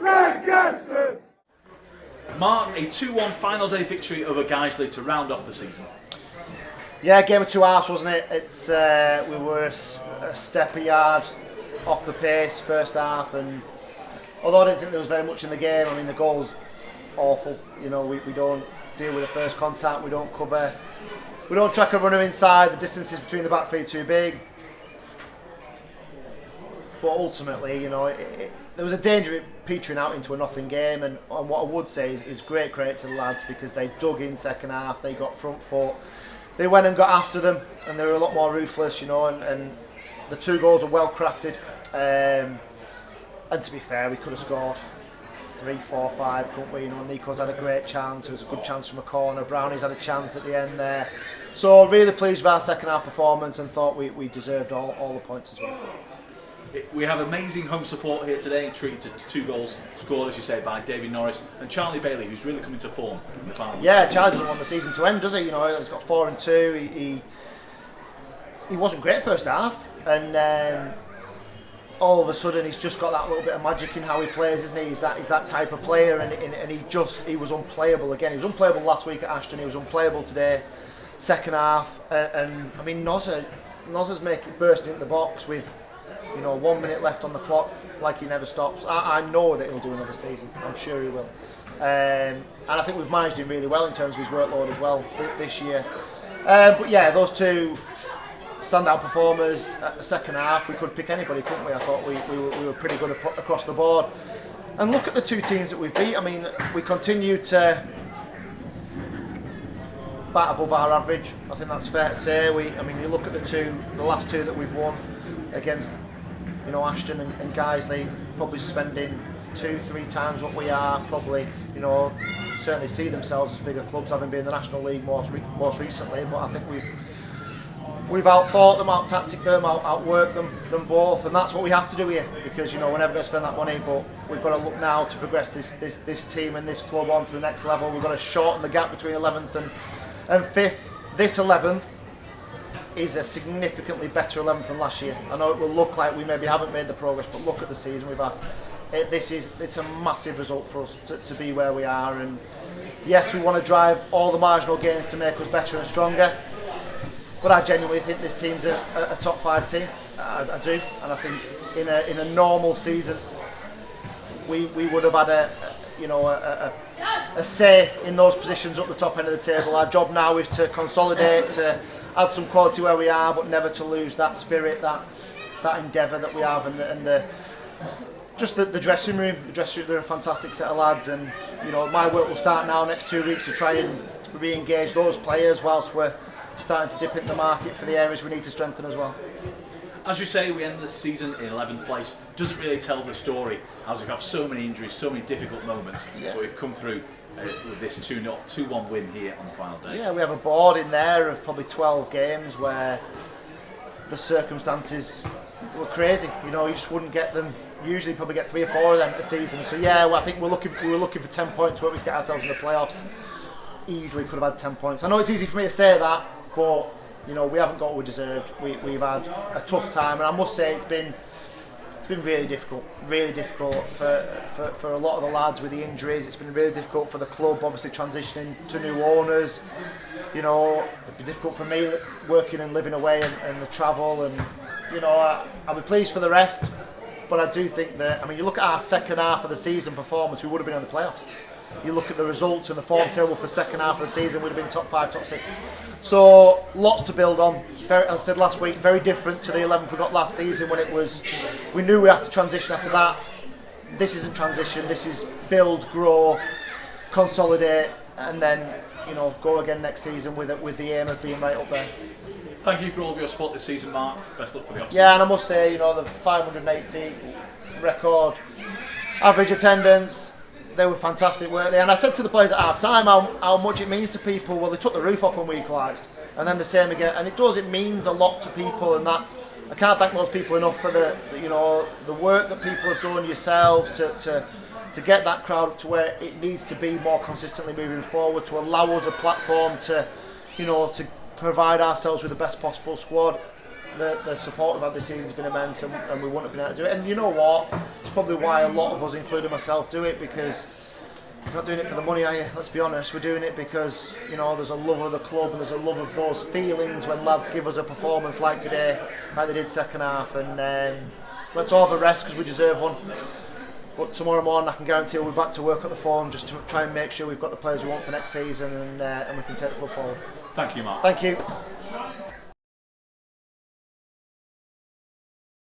Lancaster! Mark, a 2-1 final day victory over Guiseley to round off the season. Yeah, game of two halves, wasn't it? It's we were a step a yard off the pace first half, and although I didn't think there was very much in the game, I mean the goal's awful. You know, we don't deal with the first contact, we don't cover, we don't track a runner inside. The distances between the back three are too big. But ultimately, you know, there was a danger of petering out into a nothing game, and what I would say is great credit to the lads, because they dug in second half, they got front foot, they went and got after them, and they were a lot more ruthless, you know, and the two goals were well crafted, and to be fair, we could have scored 3, 4, 5, couldn't we? You know, Nico's had a great chance, it was a good chance from a corner, Brownie's had a chance at the end there, so really pleased with our second half performance, and thought we deserved all the points as well. We have amazing home support here today, treated to 2 goals scored, as you say, by David Norris and Charlie Bailey, who's really coming to form in the final. Yeah, Charlie doesn't want the season to end, does he? You know, he's got 4 and 2. He wasn't great first half, and all of a sudden he's just got that little bit of magic in how he plays, isn't he? He's that type of player, and he was unplayable again. He was unplayable last week at Ashton. He was unplayable today, second half, and I mean Nozza's bursting into the box with, you know, 1 minute left on the clock, like he never stops. I know that he'll do another season. I'm sure he will. And I think we've managed him really well in terms of his workload as well this year. But yeah, those two standout performers at the second half. We could pick anybody, couldn't we? I thought we were pretty good across the board. And look at the two teams that we've beat. I mean, we continue to bat above our average. I think that's fair to say. I mean, you look at the last two that we've won against, you know, Ashton and Guiseley, probably spending 2-3 times what we are, probably, you know, certainly see themselves as bigger clubs, having been in the National League most recently, but I think we've outthought them, out-tacticked them, outworked them both, and that's what we have to do here, because, you know, we're never going to spend that money, but we've got to look now to progress this team and this club on to the next level. We've got to shorten the gap between 11th and 5th. This 11th is a significantly better 11th than last year. I know it will look like we maybe haven't made the progress, but look at the season we've had. It's a massive result for us to be where we are, and yes, we want to drive all the marginal gains to make us better and stronger, but I genuinely think this team's a top 5 team. I do, and I think in a normal season we would have had a say in those positions up the top end of the table. Our job now is to consolidate, to add some quality where we are, but never to lose that spirit, that endeavour that we have, and the dressing room. The dressing room, they're a fantastic set of lads, and you know, my work will start now next 2 weeks to try and re-engage those players whilst we're starting to dip into the market for the areas we need to strengthen as well. As you say, we end the season in 11th place. Doesn't really tell the story, as we have so many injuries, so many difficult moments, but we've come through with this 2-1 win here on the final day. Yeah, we have a board in there of probably 12 games where the circumstances were crazy. You know, you just wouldn't get them. Usually, probably get 3 or 4 of them a season. So yeah, well, I think we were looking for 10 points to get ourselves in the playoffs. Easily could have had 10 points. I know it's easy for me to say that, but you know, we haven't got what we deserved. We've had a tough time, and I must say it's been really difficult for a lot of the lads with the injuries. It's been really difficult for the club, obviously transitioning to new owners. You know, it'd be difficult for me working and living away and the travel, and you know, I'll be pleased for the rest, but I do think that, I mean, you look at our second half of the season performance, we would have been in the playoffs. You look at the results and the form table for the second half of the season, would have been top 5, top 6. So lots to build on. Very, as I said last week, very different to the 11th we got last season, when it was, we knew we had to transition after that. This isn't transition. This is build, grow, consolidate, and then, you know, go again next season with the aim of being right up there. Thank you for all of your support this season, Mark. Best luck for the off-season. Yeah, and I must say, you know, the 580 record average attendance, they were fantastic, weren't they? And I said to the players at half time how much it means to people. Well, they took the roof off when we equalised, and then the same again. And it means a lot to people, and that's, I can't thank those people enough for the work that people have done yourselves to get that crowd to where it needs to be more consistently moving forward, to allow us a platform to, you know, to provide ourselves with the best possible squad. the support we've had this season has been immense, and we wouldn't have been able to do it. And you know what? It's probably why a lot of us, including myself, do it, because we're not doing it for the money, are you? Let's be honest. We're doing it because, you know, there's a love of the club and there's a love of those feelings when lads give us a performance like today, like they did second half. And let's all have a rest because we deserve one. But tomorrow morning, I can guarantee we'll be back to work at the Forum just to try and make sure we've got the players we want for next season, and we can take the club forward. Thank you, Mark. Thank you.